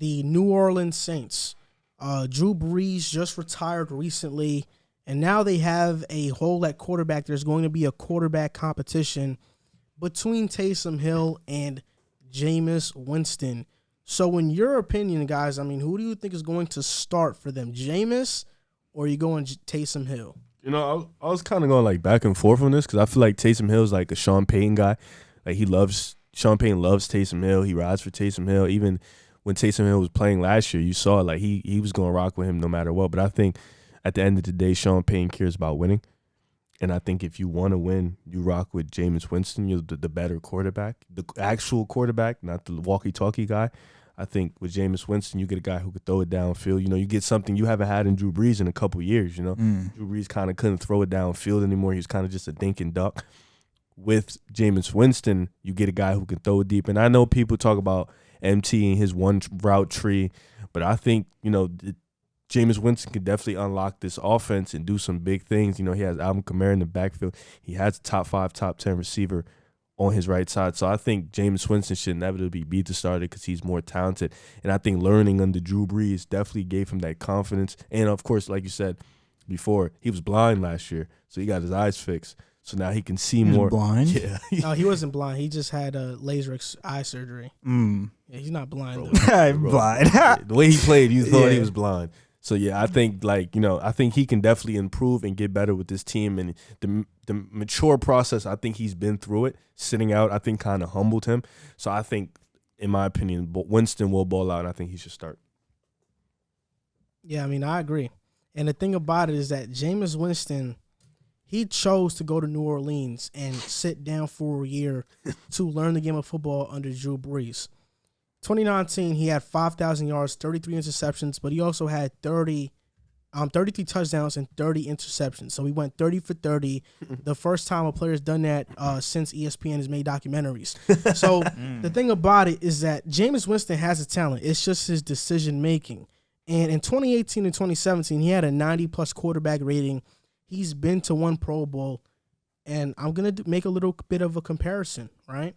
the New Orleans Saints. Drew Brees just retired recently, and now they have a hole at quarterback. There's going to be a quarterback competition between Taysom Hill and Jameis Winston. So in your opinion, guys, I mean, who do you think is going to start for them, Jameis, or are you going Taysom Hill? You know, I was kind of going like back and forth on this because I feel like Taysom Hill is like a Sean Payton guy. Like Sean Payton loves Taysom Hill. He rides for Taysom Hill. Even when Taysom Hill was playing last year, you saw like he was going to rock with him no matter what. But I think at the end of the day, Sean Payton cares about winning. And I think if you want to win, you rock with Jameis Winston. You're the better quarterback, the actual quarterback, not the walkie-talkie guy. I think with Jameis Winston, you get a guy who could throw it downfield. You know, you get something you haven't had in Drew Brees in a couple years, you know. Drew Brees kind of couldn't throw it downfield anymore. He was kind of just a dink and duck. With Jameis Winston, you get a guy who can throw it deep. And I know people talk about MT and his one route tree, but I think, you know, Jameis Winston can definitely unlock this offense and do some big things. You know, he has Alvin Kamara in the backfield. He has a top 5, top 10 receiver on his right side. So I think Jameis Winston should inevitably be the starter because he's more talented. And I think learning under Drew Brees definitely gave him that confidence. And, of course, like you said before, he was blind last year, so he got his eyes fixed. So now he can see more. Blind? Yeah. No, he wasn't blind. He just had a laser eye surgery. Yeah, he's not blind. I'm blind. The way he played, you thought he was blind. So, yeah, I think, like, you know, I think he can definitely improve and get better with this team. And the mature process, I think he's been through it. Sitting out, I think, kind of humbled him. So I think, in my opinion, Winston will ball out, and I think he should start. Yeah, I mean, I agree. And the thing about it is that Jameis Winston, he chose to go to New Orleans and sit down for a year to learn the game of football under Drew Brees. 2019, he had 5,000 yards, 33 interceptions, but he also had 33 touchdowns and 30 interceptions. So he went 30 for 30. The first time a player's done that since ESPN has made documentaries. So the thing about it is that Jameis Winston has a talent. It's just his decision-making. And in 2018 and 2017, he had a 90-plus quarterback rating. He's been to one Pro Bowl. And I'm going to make a little bit of a comparison, right?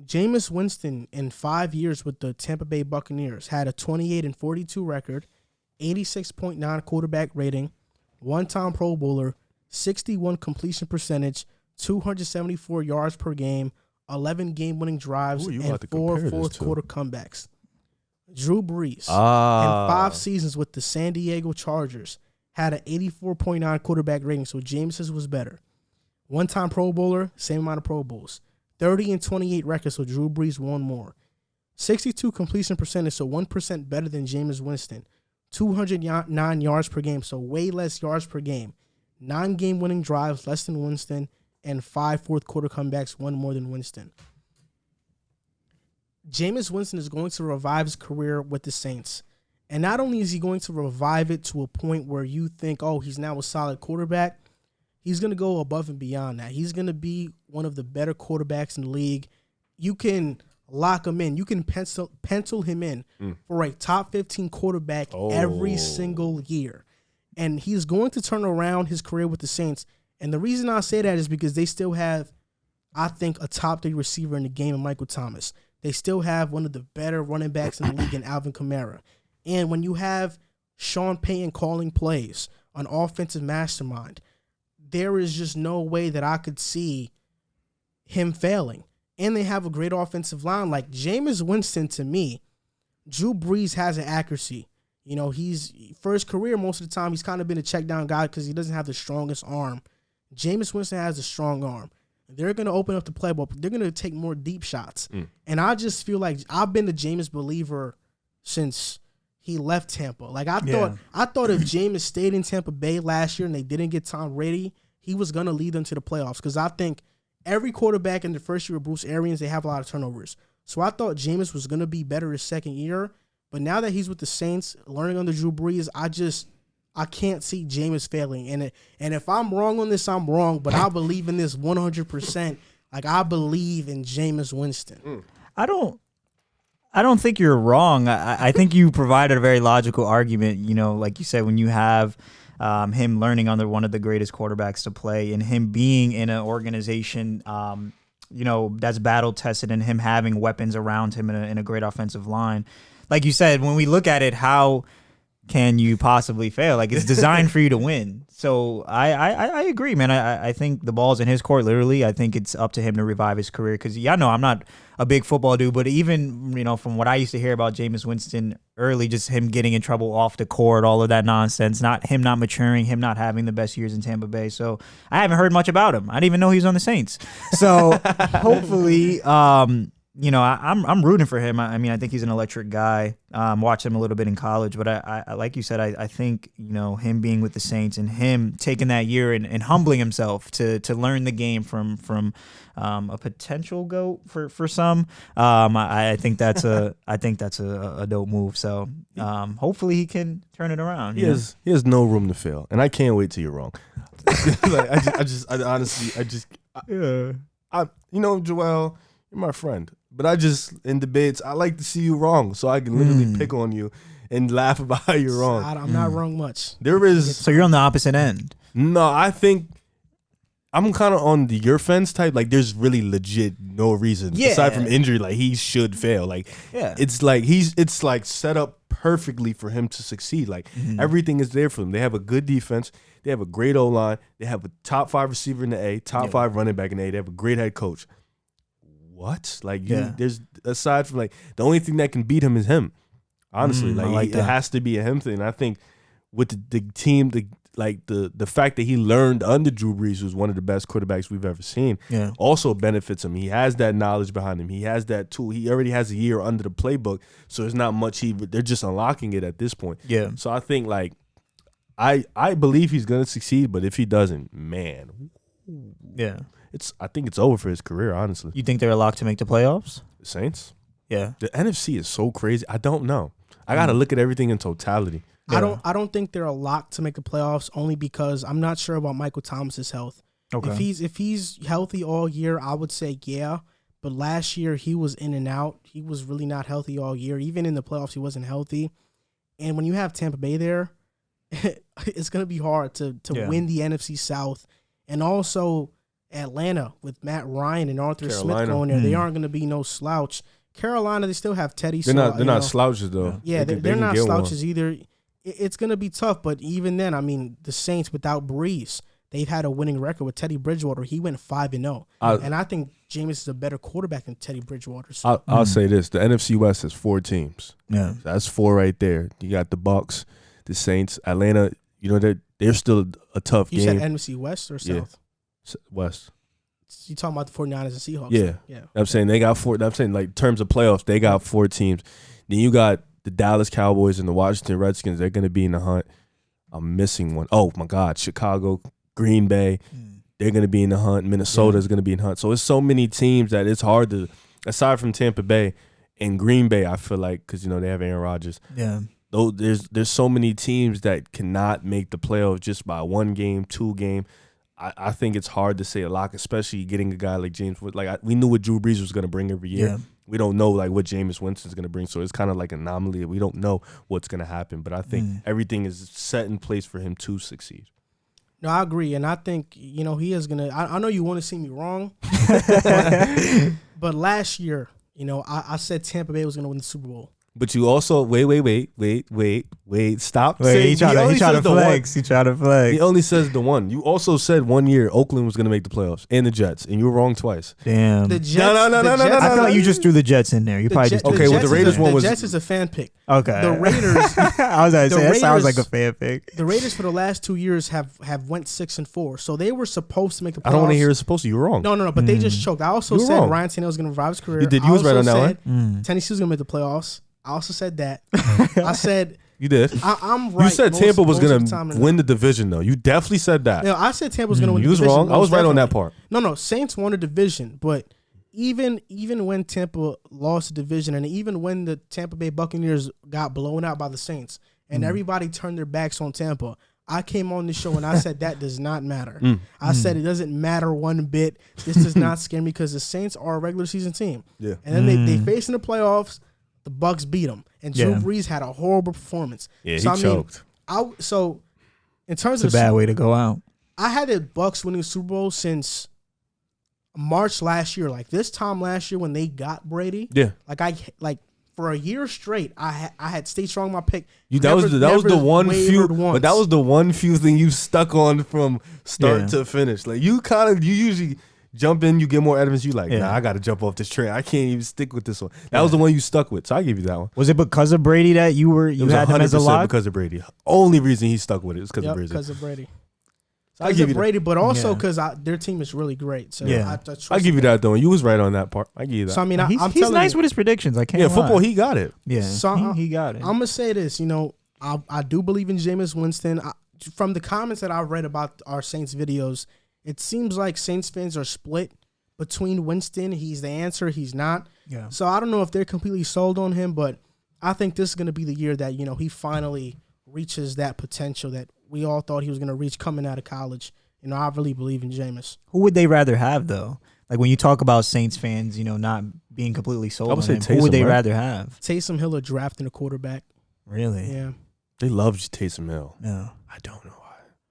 Jameis Winston in 5 years with the Tampa Bay Buccaneers had a 28-42 record, 86.9 quarterback rating, one-time Pro Bowler, 61 completion percentage, 274 yards per game, 11 game-winning drives, and 4 fourth-quarter comebacks. Drew Brees, in 5 seasons with the San Diego Chargers, had an 84.9 quarterback rating, so James's was better. One-time Pro Bowler, same amount of Pro Bowls. 30-28 record, so Drew Brees won more. 62 completion percentage, so 1% better than Jameis Winston. 209 yards per game, so way less yards per game. 9 game-winning drives, less than Winston, and 5 fourth-quarter comebacks, 1 more than Winston. Jameis Winston is going to revive his career with the Saints. And not only is he going to revive it to a point where you think, oh, he's now a solid quarterback, he's going to go above and beyond that. He's going to be one of the better quarterbacks in the league. You can lock him in. You can pencil him in for a top 15 quarterback every single year. And he's going to turn around his career with the Saints. And the reason I say that is because they still have, I think, a top 3 receiver in the game in Michael Thomas. They still have one of the better running backs in the league in Alvin Kamara. And when you have Sean Payton calling plays, an offensive mastermind, there is just no way that I could see him failing. And they have a great offensive line. Like Jameis Winston, to me, Drew Brees has an accuracy. You know, he's for his career, most of the time, he's kind of been a check down guy because he doesn't have the strongest arm. Jameis Winston has a strong arm. They're going to open up the playbook. They're going to take more deep shots. And I just feel like I've been a Jameis believer since he left Tampa. Like I thought if Jameis stayed in Tampa Bay last year and they didn't get Tom Brady, he was going to lead them to the playoffs. Because I think every quarterback in the first year of Bruce Arians, they have a lot of turnovers. So I thought Jameis was going to be better his second year. But now that he's with the Saints, learning under Drew Brees, I can't see Jameis failing. And if I'm wrong on this, I'm wrong. But I believe in this 100%. Like I believe in Jameis Winston. I don't think you're wrong. I think you provided a very logical argument. You know, like you said, when you have him learning under one of the greatest quarterbacks to play and him being in an organization, you know, that's battle tested and him having weapons around him in a great offensive line, like you said, when we look at it, how can you possibly fail? Like, it's designed for you to win. So I agree, man. I think the ball's in his court, literally. I think it's up to him to revive his career because, yeah, no, I'm not a big football dude, but even, from what I used to hear about Jameis Winston early, just him getting in trouble off the court, all of that nonsense, not maturing, him not having the best years in Tampa Bay. So I haven't heard much about him. I didn't even know he was on the Saints. So hopefully, I'm rooting for him. I mean, I think he's an electric guy. Watched him a little bit in college, but I like you said, I think, him being with the Saints and him taking that year and humbling himself to learn the game from a potential GOAT for some. I think that's a dope move. So hopefully he can turn it around. He has no room to fail, and I can't wait till you're wrong. Joel, you're my friend. But in debates, I like to see you wrong so I can literally pick on you and laugh about how you're wrong. I'm not wrong much. So you're on the opposite end. No, I think I'm kind of on your fence type. Like, there's really legit no reason aside from injury. Like, he should fail. Like, it's like it's like set up perfectly for him to succeed. Like, everything is there for him. They have a good defense. They have a great O-line. They have a top 5 receiver in the A, top 5 running back in the A. They have a great head coach. What? Like, there's, aside from, like, the only thing that can beat him is him. Honestly, it has to be a him thing. And I think with the team, the fact that he learned under Drew Brees, who's one of the best quarterbacks we've ever seen, also benefits him. He has that knowledge behind him. He has that tool. He already has a year under the playbook, so there's not much. They're just unlocking it at this point. Yeah. So I think, like, I believe he's gonna succeed, but if he doesn't, man, I think it's over for his career, honestly. You think they're locked to make the playoffs? The Saints? Yeah. The NFC is so crazy. I don't know. I got to look at everything in totality. Yeah. I don't think they're a lock to make the playoffs, only because I'm not sure about Michael Thomas's health. Okay. If he's healthy all year, I would say yeah. But last year he was in and out. He was really not healthy all year. Even in the playoffs, he wasn't healthy. And when you have Tampa Bay there, it's gonna be hard to win the NFC South. And also Atlanta with Matt Ryan and Arthur Smith going there, they aren't going to be no slouch. Carolina, they still have Teddy. They're not slouches though. Yeah, they're not slouches either. It's going to be tough, but even then, I mean, the Saints without Breeze, they've had a winning record with Teddy Bridgewater. He went 5-0, and I think Jameis is a better quarterback than Teddy Bridgewater. So. I'll say this: the NFC West has 4 teams. Yeah, that's 4 right there. You got the Bucs, the Saints, Atlanta. They're still a tough game. You said NFC West or South? West. You talking about the 49ers and Seahawks? Yeah. I'm saying they got 4. I'm saying, like, in terms of playoffs, they got 4 teams. Then you got the Dallas Cowboys and the Washington Redskins. They're going to be in the hunt. I'm missing one. Oh, my God. Chicago, Green Bay. They're going to be in the hunt. Minnesota is going to be in the hunt. So it's so many teams that it's hard to, aside from Tampa Bay and Green Bay, I feel like, because, they have Aaron Rodgers. Yeah. There's so many teams that cannot make the playoffs just by 1 game, 2 game. I think it's hard to say a lock, especially getting a guy like James. We knew what Drew Brees was going to bring every year. Yeah. We don't know what Jameis Winston's going to bring, so it's kind of like an anomaly. We don't know what's going to happen, but I think everything is set in place for him to succeed. No, I agree, and I think he is going to. I know you want to see me wrong, but last year, I said Tampa Bay was going to win the Super Bowl. But you also wait. Stop. He trying to flex. He only says the one. You also said 1 year Oakland was going to make the playoffs and the Jets, and you were wrong twice. Damn. The Jets. No. I feel like you just threw the Jets in there. You probably just okay. Well, the Raiders one was the Jets is a fan pick. Okay. The Raiders. I was going to say that sounds like a fan pick. The Raiders for the last 2 years have went 6-4, so they were supposed to make the playoffs. I don't want to hear it's supposed to. You were wrong. No. But they just choked. I also said wrong. Ryan Tannehill was going to revive his career. You did. You was right on that one. Tennessee was going to make the playoffs. I also said that. I said you did. I'm right. You said Tampa was going to win the division, though. You definitely said that. No, I said Tampa was going to win the division. You was wrong. I was right on that part. No. Saints won the division, but even when Tampa lost the division, and even when the Tampa Bay Buccaneers got blown out by the Saints, and everybody turned their backs on Tampa, I came on the show and I said that does not matter. I said it doesn't matter one bit. This does not scare me because the Saints are a regular season team. Yeah. And then they face in the playoffs. The Bucs beat them, and Drew Brees had a horrible performance. Yeah, he choked. So, in terms of a bad way to go out. I had the Bucs winning the Super Bowl since March last year. Like this time last year when they got Brady. Yeah. Like for a year straight, I had stayed strong on my pick. That was the one few, but that was the one few thing you stuck on from start to finish. Like you usually jump in, you get more evidence. You like, nah, I got to jump off this train. I can't even stick with this one. That was the one you stuck with, so I give you that one. Was it because of Brady that you had him as a lock? Because of Brady. Only reason he stuck with it is because of Brady. Because of Brady. So I give you Brady, but also because their team is really great. So I give you that though. You was right on that part. I give you that. So I mean, he's nice with his predictions. I can't. Yeah, football, he got it. Yeah, so he got it. I'm gonna say this. I do believe in Jameis Winston. From the comments that I've read about our Saints videos, it seems like Saints fans are split between Winston. He's the answer. He's not. Yeah. So I don't know if they're completely sold on him, but I think this is gonna be the year that he finally reaches that potential that we all thought he was going to reach coming out of college. I really believe in Jameis. Who would they rather have, though? Like, when you talk about Saints fans, not being completely sold on him, who would they rather have? Taysom Hill or drafting a quarterback. Really? Yeah. They love Taysom Hill. No. I don't know.